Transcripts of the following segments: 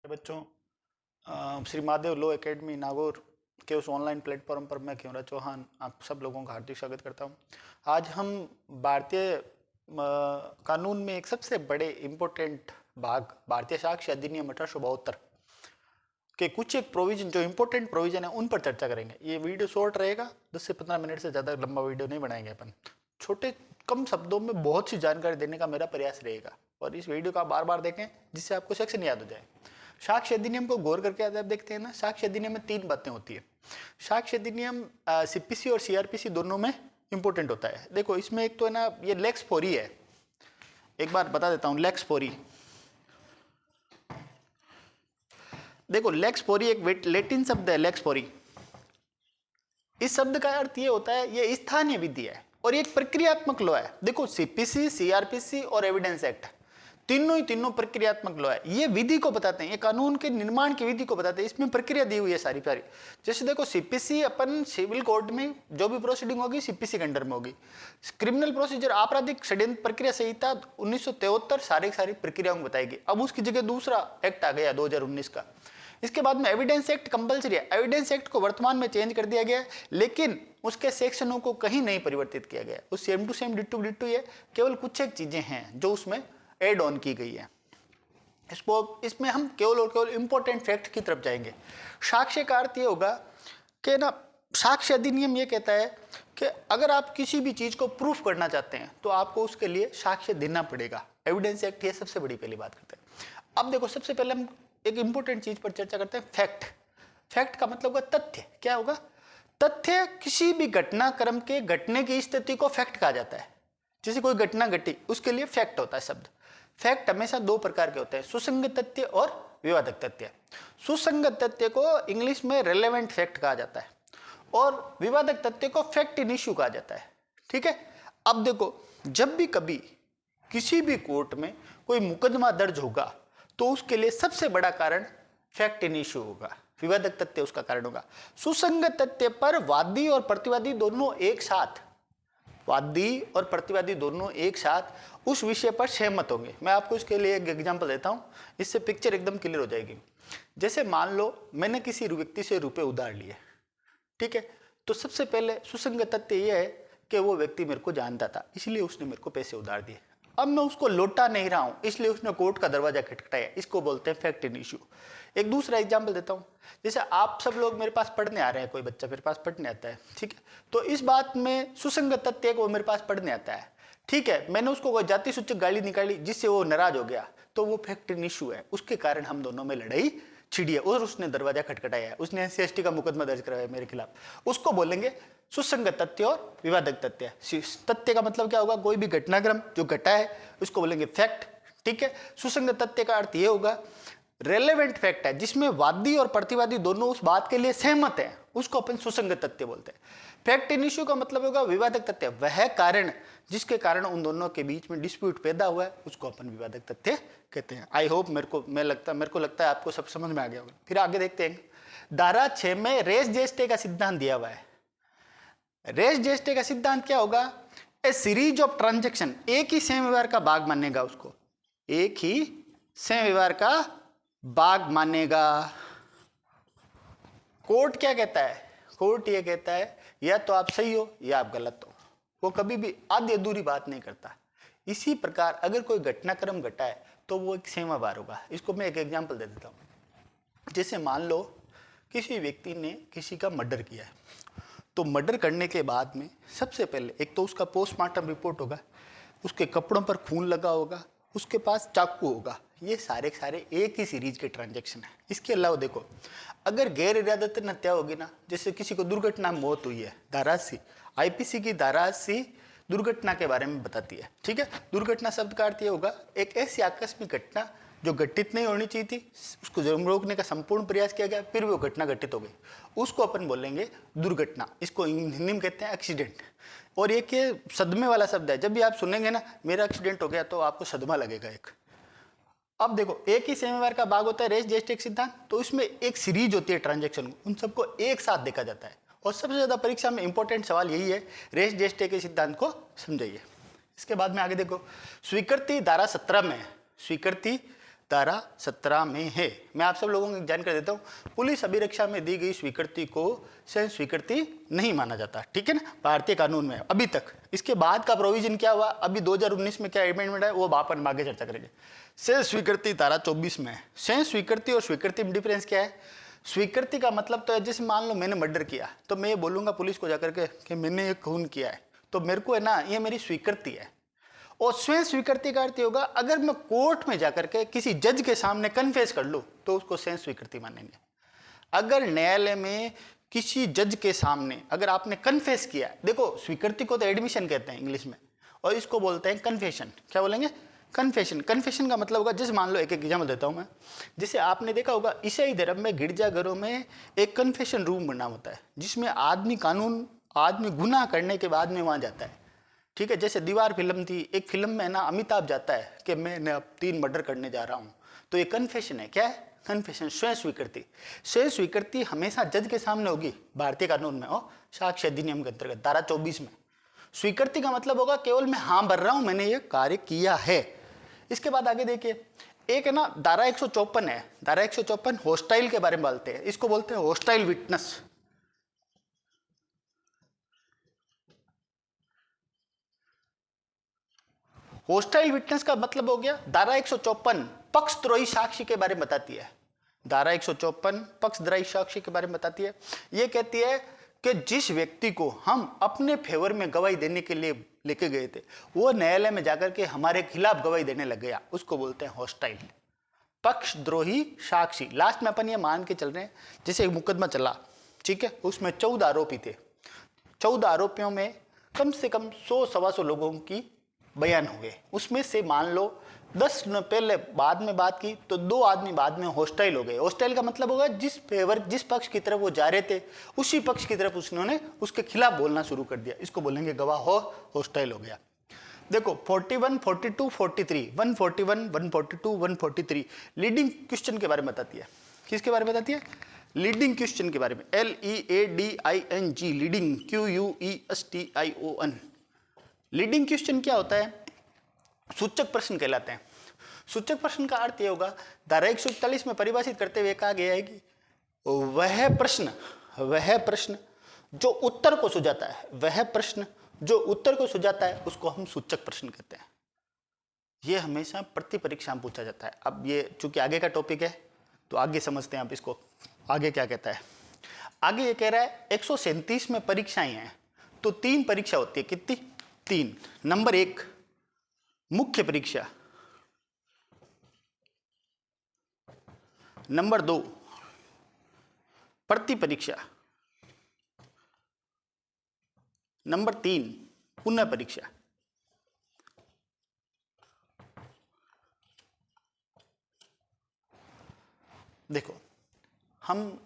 बच्चों, Shri Mahadev law academy Nagaur के उस ऑनलाइन प्लेटफॉर्म पर मैं क्योंरा चौहान आप सब लोगों का हार्दिक स्वागत करता हूं। आज हम भारतीय कानून में एक सबसे बड़े इम्पोर्टेंट भाग भारतीय साक्ष्य अधिनियम 1872 के कुछ एक प्रोविजन जो इम्पोर्टेंट प्रोविजन है उन पर चर्चा करेंगे। ये वीडियो शॉर्ट रहेगा, 10 से 15 मिनट से ज़्यादा लंबा वीडियो नहीं बनाएंगे अपन। छोटे कम शब्दों में बहुत सी जानकारी देने का मेरा प्रयास रहेगा और इस वीडियो को आप बार बार देखें जिससे आपको सेक्शन याद हो जाए। साक्ष्य अधिनियम को गौर करके आप देखते हैं ना, साक्ष्य अधिनियम में 3 बातें होती है। साक्ष्य अधिनियम सीपीसी और सीआरपीसी दोनों में इंपॉर्टेंट होता है। देखो इसमें एक तो है ना, ये लेक्स फोरी है, एक बार बता देता हूं। लेक्स फोरी, देखो लेक्स फोरी एक लैटिन शब्द है। लेक्स फोरी, इस शब्द का अर्थ ये होता है, ये स्थानीय विधि है और ये एक प्रक्रियात्मक लॉ है। देखो सीपीसी, सीआरपीसी और एविडेंस एक्ट तीनों प्रक्रियात्मक लॉ है। ये विधि को बताते हैं, ये कानून के निर्माण की विधि को बताते हैं। इसमें प्रक्रिया दी हुई है सारी। जैसे देखो सीपीसी अपन सिविल कोर्ट में जो भी प्रोसीडिंग होगी सीपीसी के अंडर में होगी। क्रिमिनल प्रोसीजर आपराधिक षड्यंत्र प्रक्रिया संहिता 1973 सारी प्रक्रियाओं को बताएगी। अब उसकी जगह दूसरा एक्ट आ गया 2019 का। इसके बाद में एविडेंस एक्ट कंपलसरी है। एविडेंस एक्ट को वर्तमान में चेंज कर दिया गया है, लेकिन उसके सेक्शनों को कहीं नहीं परिवर्तित किया गया। वो सेम टू सेम डिट्टू डिट्टू है, केवल कुछ एक चीजें हैं जो उसमें एड ऑन की गई है। इसमें हम केवल और केवल इंपॉर्टेंट फैक्ट की तरफ जाएंगे। साक्ष्य का अर्थ ये होगा कि ना, साक्ष्य अधिनियम ये कहता है कि अगर आप किसी भी चीज को प्रूफ करना चाहते हैं तो आपको उसके लिए साक्ष्य देना पड़ेगा। एविडेंस एक्ट ये सबसे बड़ी पहली बात करते हैं। अब देखो सबसे पहले हम एक इंपॉर्टेंट चीज पर चर्चा करते हैं, फैक्ट। फैक्ट का मतलब होगा तथ्य। क्या होगा? तथ्य किसी भी घटनाक्रम के घटने की स्थिति को फैक्ट कहा जाता है। जैसे कोई घटना घटी उसके लिए फैक्ट होता है शब्द। फैक्ट हमेशा 2 प्रकार के होते हैं, सुसंगत तथ्य और विवादक तथ्य। सुसंगत तथ्य को इंग्लिश में रेलेवेंट फैक्ट कहा जाता है और विवादक तथ्य को फैक्ट इन इश्यू कहा जाता है। ठीक है। अब देखो जब भी कभी किसी भी कोर्ट में कोई मुकदमा दर्ज होगा तो उसके लिए सबसे बड़ा कारण फैक्ट इन इश्यू होगा, विवादक तथ्य उसका कारण होगा। सुसंगत तथ्य पर वादी और प्रतिवादी दोनों एक साथ, वादी और प्रतिवादी दोनों एक साथ उस विषय पर सहमत होंगे। मैं आपको इसके लिए एक एग्जांपल देता हूं, इससे पिक्चर एकदम क्लियर हो जाएगी। जैसे मान लो मैंने किसी व्यक्ति से रुपए उधार लिए, ठीक है, तो सबसे पहले सुसंगत तथ्य यह है कि वो व्यक्ति मेरे को जानता था, इसलिए उसने मेरे को पैसे उधार दिए। अब मैं उसको लौटा नहीं रहा हूं, इसलिए उसने कोर्ट का दरवाजा खटखटाया। इसको बोलते हैं फैक्ट इन इश्यू। एक दूसरा एग्जाम्पल देता हूं, जैसे आप सब लोग मेरे पास पढ़ने आ रहे हैं, कोई बच्चा मेरे पास पढ़ने आता है, ठीक है, तो इस बात में सुसंगत तथ्य है कि वो मेरे पास पढ़ने आता है। ठीक है, मैंने उसको कोई जाति सूचक गाली निकाली जिससे वो नाराज हो गया, तो वो फैक्ट इन इश्यू है। उसके कारण हम दोनों में लड़ाई छिड़ी है और उसने दरवाजा खटखटाया है, उसने SC/ST का मुकदमा दर्ज कराया मेरे खिलाफ। उसको बोलेंगे सुसंगत तथ्य और विवादक तथ्य। तथ्य का मतलब क्या होगा? कोई भी घटनाक्रम जो घटा है उसको बोलेंगे फैक्ट। ठीक है। सुसंगत तथ्य का अर्थ ये होगा रेलेवेंट फैक्ट है, जिसमें वादी और प्रतिवादी दोनों उस बात के लिए सहमत है, उसको अपन सुसंगत तथ्य बोलते हैं। फैक्ट इन इश्यू का मतलब होगा विवादक तथ्य, वह कारण जिसके कारण उन दोनों के बीच में डिस्प्यूट पैदा हुआ है उसको अपन विवादक तथ्य कहते हैं। आई होप मेरे को लगता है आपको सब समझ में आ गया होगा। फिर आगे देखते हैं, धारा 6 में रेस जेस्टे का सिद्धांत दिया हुआ है। रेस जेस्टे का सिद्धांत क्या होगा? ए सीरीज ऑफ ट्रांजेक्शन, एक ही सेम व्यवहार का भाग मानेगा, उसको एक ही सेम व्यवहार का भाग मानेगा। कोर्ट क्या कहता है? कोर्ट ये कहता है या तो आप सही हो या आप गलत हो, वो कभी भी आधी अधूरी बात नहीं करता। इसी प्रकार अगर कोई घटनाक्रम घटा है तो वो एक सेम व्यवहार होगा। इसको मैं एक एग्जांपल दे देता हूं। जैसे मान लो किसी व्यक्ति ने किसी का मर्डर किया है, तो मर्डर करने के बाद में सबसे पहले एक तो उसका पोस्टमार्टम रिपोर्ट होगा, उसके कपड़ों पर खून लगा होगा, उसके पास चाकू होगा। ये सारे एक ही सीरीज के ट्रांजैक्शन है। इसके अलावा देखो, अगर गैर इरादतन हत्या होगी ना, जैसे किसी को दुर्घटना में मौत हुई है, धारा 80 IPC की धारा 80 दुर्घटना के बारे में बताती है। ठीक है। दुर्घटना शब्द का अर्थ ये होगा एक ऐसी आकस्मिक घटना जो घटित नहीं होनी चाहिए थी, उसको रोकने का संपूर्ण प्रयास किया गया, फिर वो घटना घटित हो गई, उसको अपन बोलेंगे दुर्घटना। इसको हिंदी में कहते हैं एक्सीडेंट। और एक ये सदमे वाला शब्द है, जब भी आप सुनेंगे ना मेरा एक्सीडेंट हो गया तो आपको सदमा लगेगा एक। अब देखो एक ही सेम व्यवहार का भाग होता है रेस जेस्टे सिद्धांत, तो इसमें एक सीरीज होती है ट्रांजैक्शन, उन सबको एक साथ देखा जाता है। और सबसे ज्यादा परीक्षा में इंपॉर्टेंट सवाल यही है, रेस जेस्टे के सिद्धांत को समझाइए। इसके बाद में आगे देखो, स्वीकृति धारा 17 में, स्वीकृति धारा 17 में है। मैं आप सब लोगों को जानकारी देता हूँ, पुलिस अभिरक्षा में दी गई स्वीकृति को स्वयं स्वीकृति नहीं माना जाता, ठीक है ना, भारतीय कानून में अभी तक। इसके बाद का प्रोविजन क्या हुआ, अभी 2019 में क्या अमेंडमेंट है, वो अपन आगे चर्चा करेंगे। स्वयं स्वीकृति धारा 24 में। स्वयं स्वीकृति और स्वीकृति में डिफरेंस क्या है? स्वीकृति का मतलब तो है, जैसे मान लो मैंने मर्डर किया, तो मैं ये बोलूंगा पुलिस को जाकर के कि मैंने ये खून किया है, तो मेरे को है ना, ये मेरी स्वीकृति है। और स्वयं स्वीकृति का अर्थ होगा, अगर मैं कोर्ट में जाकर के किसी जज के सामने कन्फेस कर लूं तो उसको स्वयं स्वीकृति मानेंगे। अगर न्यायालय में किसी जज के सामने अगर आपने कन्फेस किया, देखो स्वीकृति को तो एडमिशन कहते हैं इंग्लिश में, और इसको बोलते हैं कन्फेशन। क्या बोलेंगे? कन्फेशन। कन्फेशन का मतलब होगा, जैसे मान लो एक एग्जाम्पल देता हूं मैं, जैसे आपने देखा होगा ईसाई धर्म में गिरजाघरों में एक कन्फेशन रूम बना होता है, जिसमें आदमी गुनाह करने के बाद में वहां जाता है, ठीक है। जैसे दीवार फिल्म थी, एक फिल्म में ना अमिताभ जाता है कि मैं अब 3 मर्डर करने जा रहा हूं, तो ये कन्फेशन है। क्या है? कन्फेशन, स्वयं स्वीकृति। स्वयं स्वीकृति हमेशा जज के सामने होगी भारतीय कानून में, और साक्ष्य अधिनियम के अंतर्गत धारा 24 में। स्वीकृति का मतलब होगा केवल मैं हाँ भर रहा हूं, मैंने ये कार्य किया है। इसके बाद आगे देखिए, एक है ना धारा 154 है। धारा 154 हॉस्टाइल के बारे में बोलते हैं, इसको बोलते हैं हॉस्टाइल विटनेस। हॉस्टाइल विटनेस का मतलब हो गया, धारा 154 पक्षद्रोही साक्षी के बारे में बताती है। धारा 154 पक्षद्रोही साक्षी के बारे में बताती है। ये कहती है कि जिस व्यक्ति को हम अपने फेवर में गवाही देने के लिए लेके गए थे, वो न्यायालय में जाकर के हमारे खिलाफ गवाही देने लग गया, उसको बोलते हैं हॉस्टाइल, पक्षद्रोही साक्षी। लास्ट में अपन ये मान के चल रहे हैं, जैसे एक मुकदमा चला, ठीक है, उसमें 14 आरोपी थे। 14 आरोपियों में कम से कम 100-125 लोगों की बयान हुए, उसमें से मान लो 10 ने पहले बाद में बात की, तो 2 आदमी बाद में हॉस्टाइल हो गए। हॉस्टाइल का मतलब होगा जिस पक्ष की तरफ वो जा रहे थे, उसी पक्ष की तरफ उसने उसके खिलाफ बोलना शुरू कर दिया, इसको बोलेंगे गवाह हॉस्टाइल हो गया। देखो 41, 42, 43, 141, 142, 143 लीडिंग क्वेश्चन के बारे में बताती है। किसके बारे में बताती है? लीडिंग क्वेश्चन के बारे में। LEADING, leading, QUESTION। Leading question क्या होता है? सूचक प्रश्न कहलाते हैं। सूचक प्रश्न का अर्थ यह होगा, धारा 141 में परिभाषित करते हुए कहा गया है कि वह प्रश्न जो उत्तर को सुझाता है, वह प्रश्न जो उत्तर को सुझाता है, उसको हम सूचक प्रश्न कहते हैं। यह हमेशा प्रति परीक्षा में पूछा जाता है। अब ये चूंकि आगे का टॉपिक है, तो आगे समझते हैं आप इसको, आगे क्या कहता है। आगे ये कह रहा है 137 में परीक्षाएं हैं, तो 3 परीक्षा होती है। कितनी? 3। नंबर 1 मुख्य परीक्षा, नंबर 2 प्रति परीक्षा, नंबर 3 पुनः परीक्षा। देखो, हम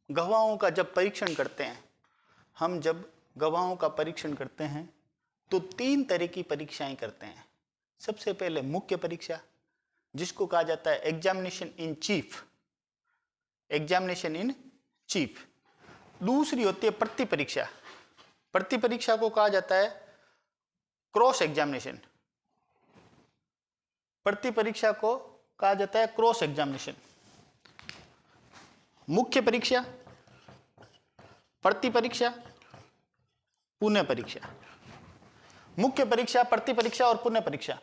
गवाहों का जब परीक्षण करते हैं, तो 3 तरह की परीक्षाएं करते हैं। सबसे पहले मुख्य परीक्षा, जिसको कहा जाता है एग्जामिनेशन इन चीफ। दूसरी होती है प्रति परीक्षा। प्रति परीक्षा को कहा जाता है क्रॉस एग्जामिनेशन। प्रति परीक्षा को कहा जाता है क्रॉस एग्जामिनेशन। मुख्य परीक्षा, प्रति परीक्षा, पुनः परीक्षा। मुख्य परीक्षा, प्रति परीक्षा और पुनः परीक्षा,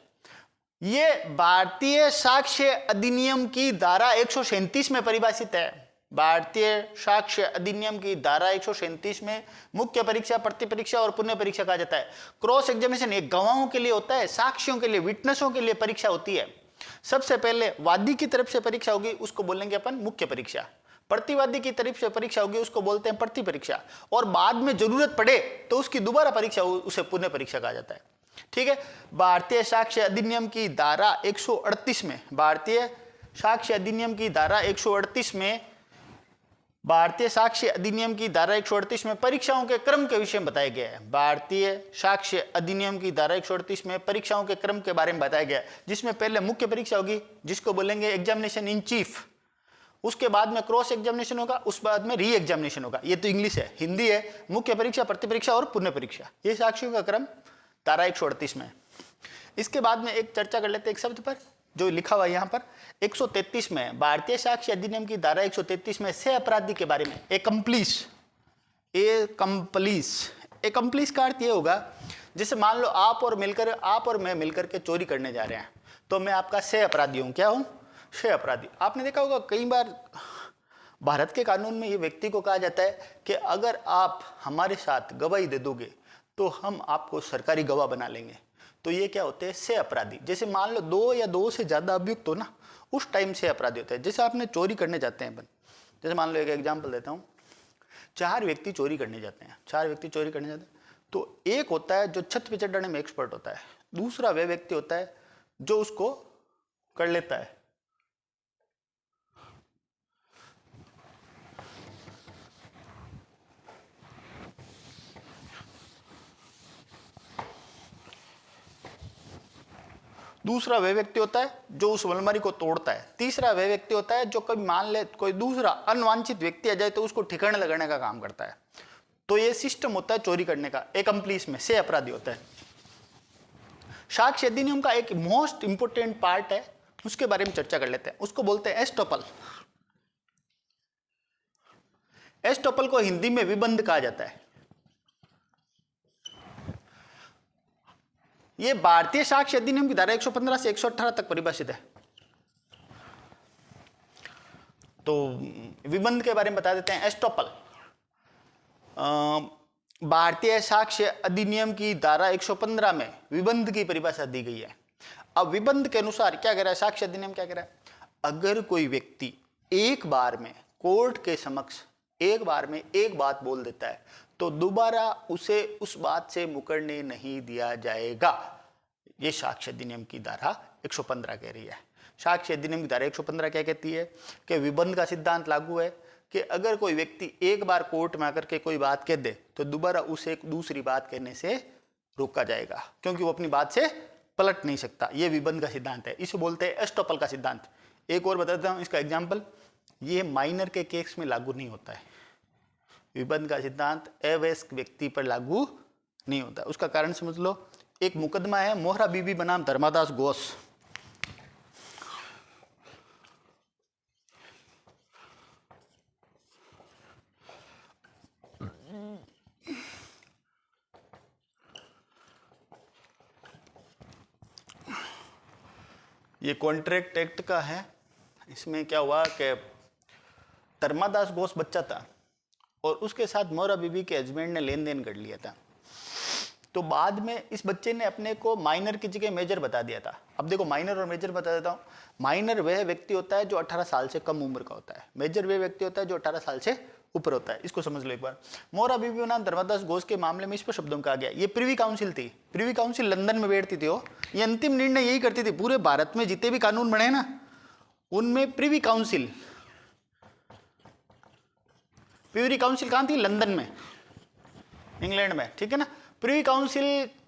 ये भारतीय साक्ष्य अधिनियम की धारा 137 में परिभाषित है। भारतीय साक्ष्य अधिनियम की धारा 137 में मुख्य परीक्षा, प्रति परीक्षा और पुनः परीक्षा कहा जाता है। क्रॉस एग्जामिनेशन एक गवाहों के लिए होता है, साक्ष्यों के लिए, विटनेसों के लिए परीक्षा होती है। सबसे पहले वादी की तरफ से परीक्षा होगी, उसको बोलेंगे अपन मुख्य परीक्षा। प्रतिवादी की तरफ से परीक्षा होगी, उसको बोलते हैं प्रति परीक्षा। और बाद में जरूरत पड़े तो उसकी दोबारा परीक्षा, उसे पुनः परीक्षा कहा जाता है। ठीक है। भारतीय साक्ष्य अधिनियम की धारा 138 में, भारतीय साक्ष्य अधिनियम की धारा 138 में, भारतीय साक्ष्य अधिनियम की धारा 138 में परीक्षाओं के क्रम के विषय में बताया गया है। भारतीय साक्ष्य अधिनियम की धारा 138 में परीक्षाओं के क्रम के बारे में बताया गया है, जिसमें पहले मुख्य परीक्षा होगी, जिसको बोलेंगे एग्जामिनेशन इन चीफ। उसके बाद में क्रॉस एग्जामिनेशन होगा, उस बाद में री एग्जामिनेशन होगा। ये तो इंग्लिश है, हिंदी है। मुख्य परीक्षा, प्रति परीक्षा और पुनः परीक्षा, ये साक्ष्यों का क्रम धारा 138 में। इसके बाद में एक चर्चा कर लेते हैं एक शब्द पर, जो लिखा हुआ है यहाँ पर 133 में, भारतीय साक्ष्य अधिनियम की धारा 133 में से अपराधी के बारे में एकम्प्लिश का अर्थ ये होगा, जैसे मान लो आप और मैं मिलकर के चोरी करने जा रहे हैं, तो मैं आपका सह अपराधी हूं। क्या हूं? सह अपराधी। आपने देखा होगा कई बार भारत के कानून में ये व्यक्ति को कहा जाता है कि अगर आप हमारे साथ गवाही दे दोगे तो हम आपको सरकारी गवाह बना लेंगे। तो ये क्या होते हैं? सह अपराधी। जैसे मान लो 2 या 2 से ज्यादा अभियुक्त हो ना, उस टाइम से अपराधी होते हैं। जैसे आपने चोरी करने जाते हैं, जैसे मान लो एक एग्जाम्पल देता हूँ, 4 व्यक्ति चोरी करने जाते हैं, तो एक होता है जो छत पे चढ़ने में एक्सपर्ट होता है, दूसरा वह व्यक्ति होता है जो उसको कर लेता है। दूसरा वह व्यक्ति होता है जो उस अलमारी को तोड़ता है। तीसरा वह व्यक्ति होता है जो कभी मान ले कोई दूसरा अनवांछित व्यक्ति आ जाए तो उसको ठिकाने लगाने का काम करता है। तो ये सिस्टम होता है चोरी करने का। एकम्प्लिश में से अपराधी होता है। साक्ष्य अधिनियम का एक मोस्ट इंपोर्टेंट पार्ट है, उसके बारे में चर्चा कर लेते हैं। उसको बोलते हैं एस्टोपल। एस्टोपल को हिंदी में विबंध कहा जाता है। ये भारतीय साक्ष्य अधिनियम की धारा 115 से 118 तक परिभाषित है। तो विबंध के बारे में बता देते हैं। एस्टोपल भारतीय साक्ष्य अधिनियम की धारा 115 में विबंध की परिभाषा दी गई है। अब विबंध के अनुसार क्या कह रहा है साक्ष्य अधिनियम? क्या कह रहा है? अगर कोई व्यक्ति एक बार में कोर्ट के समक्ष एक बार में एक बात बोल देता है तो दोबारा उसे उस बात से मुकरने नहीं दिया जाएगा। ये साक्ष्य अधिनियम की धारा 115 कह रही है। साक्ष्य अधिनियम की धारा 115 क्या कहती है कि विबंध का सिद्धांत लागू है कि अगर कोई व्यक्ति एक बार कोर्ट में आकर के कोई बात कह दे तो दोबारा उसे एक दूसरी बात कहने से रोका जाएगा, क्योंकि वो अपनी बात से पलट नहीं सकता। ये विबंध का सिद्धांत है। इसे बोलते हैं एस्टोपल का सिद्धांत। एक और बता देता हूँ इसका एग्जाम्पल। ये माइनर के केस में लागू नहीं होता है। विबंध का सिद्धांत अवयस्क व्यक्ति पर लागू नहीं होता। उसका कारण समझ लो। एक मुकदमा है मोहरा बीबी बनाम धर्मादास घोष। ये कॉन्ट्रैक्ट एक्ट का है। इसमें क्या हुआ कि धर्मादास घोष बच्चा था और उसके साथ मोहरा बीबी के हस्बैंड ने लेन देन कर लिया था। तो बाद में इस बच्चे ने अपने को माइनर की जगह मेजर बता दिया था। अब देखो माइनर और मेजर बता देता हूँ। माइनर वह व्यक्ति होता है जो 18 साल से कम उम्र का होता है। मेजर वह व्यक्ति होता है जो 18 साल से ऊपर होता है। इसको समझ लो एक बार। मोहरा बीबी बनाम धर्मादास घोष के मामले में इस पर शब्दों में कहा गया। ये प्रिवी काउंसिल थी। प्रिवी काउंसिल लंदन में बैठती थी। ये अंतिम निर्णय यही करती थी। पूरे भारत में जितने भी कानून बने ना उनमें प्रिवी काउंसिल कहाँ थी? लंदन में, इंग्लैंड में। ठीक है ना। प्रिवी काउंसिल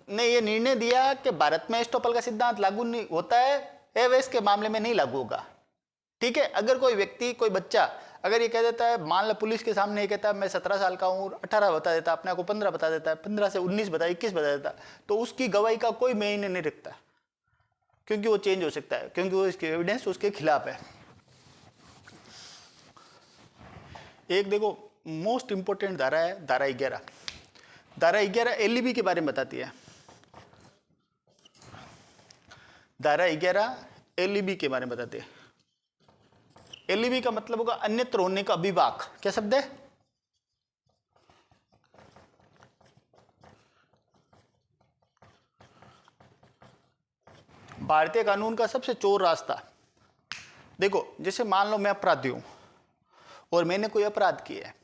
ने यह निर्णय दिया कि भारत में एस्टोपल का सिद्धांत लागू नहीं होता है, अवयस्क के मामले में नहीं लागू होगा। ठीक है। अगर कोई व्यक्ति कोई बच्चा अगर ये कह देता है, मान लो पुलिस के सामने ये कहता है मैं 17 साल का हूँ, 18 बता देता, अपने को 15 बता देता है, 15 से 19 बता 21 बता देता, तो उसकी गवाही का कोई मायने नहीं रखता, क्योंकि वो चेंज हो सकता है, क्योंकि वो इसके एविडेंस उसके खिलाफ है। एक देखो मोस्ट इंपोर्टेंट धारा है धारा 11। धारा 11 एलईबी के बारे में बताती है। धारा 11 एलईबी के बारे में बताती है। एलईबी का मतलब होगा अन्यत्र होने का अभिभाग। क्या शब्द है? भारतीय कानून का सबसे चोर रास्ता। देखो जैसे मान लो मैं अपराधी हूं और मैंने कोई अपराध किया है,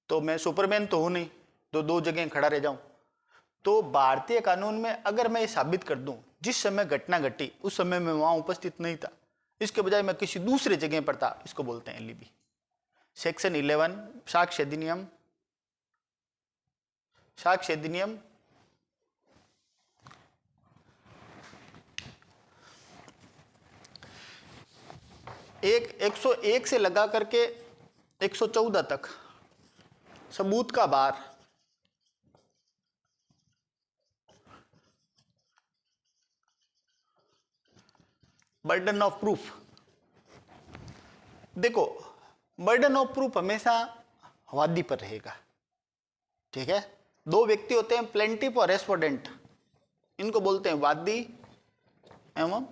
तो मैं सुपरमैन तो हूं नहीं तो 2 जगह खड़ा रह जाऊं। तो भारतीय कानून में अगर मैं ये साबित कर दूं जिस समय घटना घटी उस समय मैं वहां उपस्थित नहीं था, इसके बजाय मैं किसी दूसरे जगह पर था, इसको बोलते हैं एलईबी। सेक्शन 11 साक्ष्य अधिनियम एक 101 से लगा करके 114 तक सबूत का भार बर्डन ऑफ प्रूफ। देखो बर्डन ऑफ प्रूफ हमेशा वादी पर रहेगा, ठीक है। दो व्यक्ति होते हैं, प्लेंटिफ और रेस्पोंडेंट, इनको बोलते हैं वादी एवं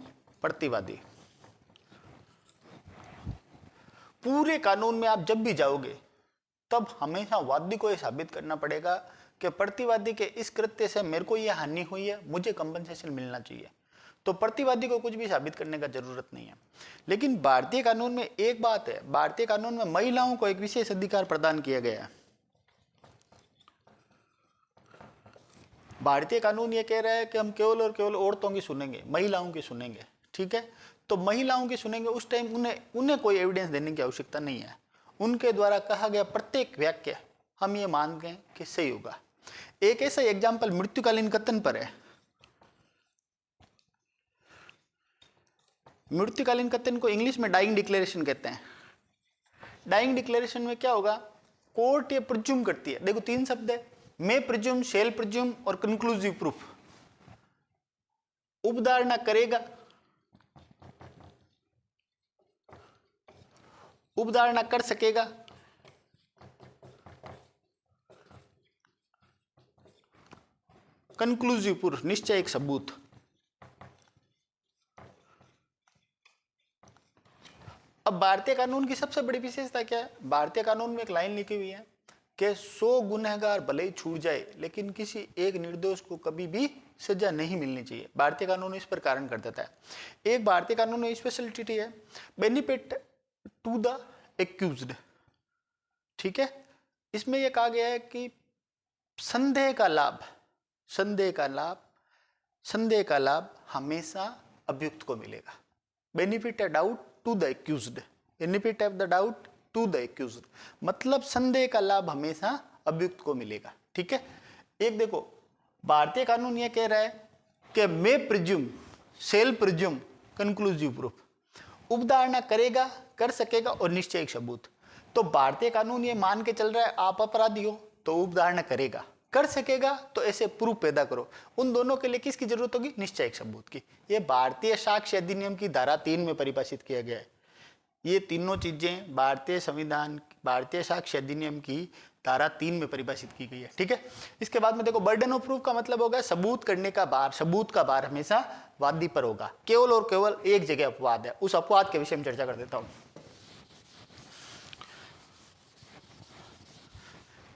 प्रतिवादी। पूरे कानून में आप जब भी जाओगे तब हमेशा वादी को यह साबित करना पड़ेगा कि प्रतिवादी के इस कृत्य से मेरे को यह हानि हुई है, मुझे कंपनसेशन मिलना चाहिए। तो प्रतिवादी को कुछ भी साबित करने का जरूरत नहीं है। लेकिन भारतीय कानून में एक बात है, भारतीय कानून में महिलाओं को एक विशेष अधिकार प्रदान किया गया है। भारतीय कानून ये कह रहा है कि हम केवल और केवल औरतों की सुनेंगे, महिलाओं की सुनेंगे, ठीक है। तो महिलाओं की सुनेंगे उस टाइम उन्हें कोई एविडेंस देने की आवश्यकता नहीं है। उनके द्वारा कहा गया प्रत्येक वाक्य हम ये मान गए कि सही होगा। एक ऐसा एग्जाम्पल मृत्युकालीन कथन पर है। मृत्युकालीन कथन को इंग्लिश में डाइंग डिक्लेरेशन कहते हैं। डाइंग डिक्लेरेशन में क्या होगा, कोर्ट ये प्रिज्यूम करती है, देखो तीन शब्द है, मे प्रिज्यूम, शेल प्रिज्यूम और कंक्लूसिव प्रूफ। उपधारणा करेगा, उपधारणा कर सकेगा, कंक्लूसिव प्रूफ निश्चय एक सबूत। अब भारतीय कानून की सबसे बड़ी विशेषता क्या है, भारतीय कानून में एक लाइन लिखी हुई है कि 100 गुनहगार भले ही छूट जाए लेकिन किसी एक निर्दोष को कभी भी सजा नहीं मिलनी चाहिए। भारतीय कानून इस पर कारण कर देता है। एक भारतीय कानून में स्पेशलिटी है बेनिफिट टू द एक्यूज्ड, ठीक है। इसमें यह कहा गया है कि संदेह का लाभ, संदेह का लाभ, संदेह का लाभ हमेशा अभियुक्त को मिलेगा। Benefit of doubt to the accused, benefit of the doubt to the accused, मतलब संदेह का लाभ हमेशा अभियुक्त को मिलेगा, ठीक है। एक देखो भारतीय कानून यह कह रहा है कि may presume, shall presume, conclusive proof, उपधारणा करेगा, कर सकेगा और निश्चय एक सबूत। तो भारतीय कानून ये मान के चल रहा है आप अपराधी हो तो उपधारणा करेगा, कर सकेगा तो ऐसे प्रूफ पैदा करो। उन दोनों के लिए किसकी जरूरत होगी, निश्चय एक सबूत की। ये भारतीय साक्ष्य अधिनियम की धारा 3 में परिभाषित किया गया है। ये तीनों चीजें भारतीय संविधान, भारतीय साक्ष्य अधिनियम की धारा 3 में परिभाषित की गई है, ठीक है। इसके बाद में देखो बर्डन ऑफ प्रूफ का मतलब होगा सबूत करने का भार, सबूत का भार हमेशा वादी पर होगा। केवल और केवल एक जगह अपवाद है, उस अपवाद के विषय में चर्चा कर देता हूं।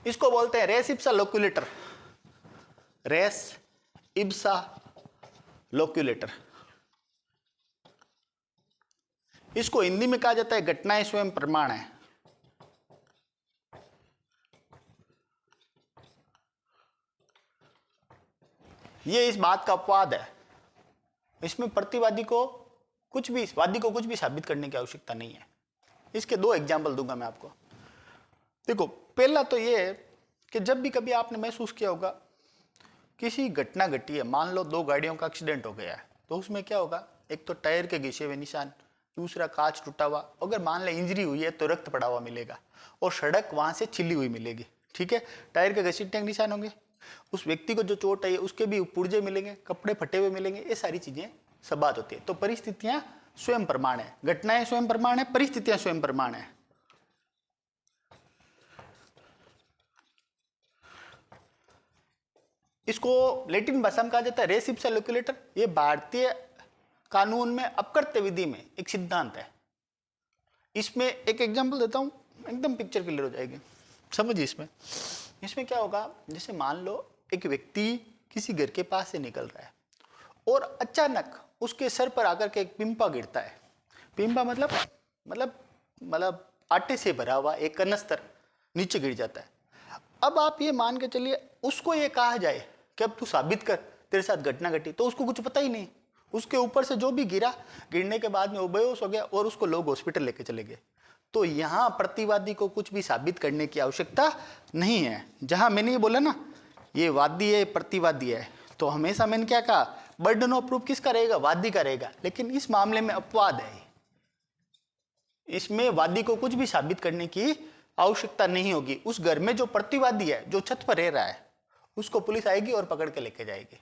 इसको बोलते हैं रेस इप्सा लोक्युलेटर, रेस इप्सा लोक्युलेटर। इसको हिंदी में कहा जाता है घटनाएं स्वयं प्रमाण है। ये इस बात का अपवाद है, इसमें प्रतिवादी को कुछ भी, वादी को कुछ भी साबित करने की आवश्यकता नहीं है। इसके 2 एग्जाम्पल दूंगा मैं आपको। देखो पहला तो ये है कि जब भी कभी आपने महसूस किया होगा किसी घटना घटी है, मान लो 2 गाड़ियों का एक्सीडेंट हो गया है, तो उसमें क्या होगा, एक तो टायर के घिसे हुए निशान, दूसरा कांच टूटा हुआ, अगर मान ले इंजरी हुई है तो रक्त पड़ा हुआ मिलेगा और सड़क वहां से छिली हुई मिलेगी, ठीक है। टायर के घसीटने के निशान होंगे, उस व्यक्ति को जो चोट आई है उसके भी पुर्जे मिलेंगे, कपड़े फटे हुए मिलेंगे, ये सारी चीजें सब बात होती है। तो परिस्थितियां स्वयं प्रमाण है, घटनाएं स्वयं प्रमाण है, परिस्थितियां स्वयं प्रमाण है। इसको लैटिन भाषा में कहा जाता है रेस इप्सा लोक्युलेटर। ये भारतीय कानून में अपकृत्य विधि में एक सिद्धांत है। इसमें एक एग्जांपल देता हूं, एकदम पिक्चर क्लियर हो जाएगी, समझिए। इसमें क्या होगा, जैसे मान लो एक व्यक्ति किसी घर के पास से निकल रहा है और अचानक उसके सर पर आकर के एक पिंपा गिरता है। पिंपा मतलब आटे से भरा हुआ एक कनस्तर नीचे गिर जाता है। अब आप ये मान के चलिए उसको ये कहा जाए कि अब तू साबित कर तेरे साथ घटना घटी, तो उसको कुछ पता ही नहीं। उसके ऊपर से जो भी गिरा, गिरने के बाद में वो बेहोश हो गया और उसको लोग हॉस्पिटल लेके चले गए। तो यहाँ प्रतिवादी को कुछ भी साबित करने की आवश्यकता नहीं है। जहां मैंने ये बोला ना ये वादी है प्रतिवादी है, तो हमेशा मैंने क्या कहा, बर्डन ऑफ प्रूफ किसका रहेगा, वादी का रहेगा। लेकिन इस मामले में अपवाद है, इसमें वादी को कुछ भी साबित करने की आवश्यकता नहीं होगी। उस घर में जो प्रतिवादी है, जो छत पर रह रहा है, उसको पुलिस आएगी और पकड़ के लेके जाएगी।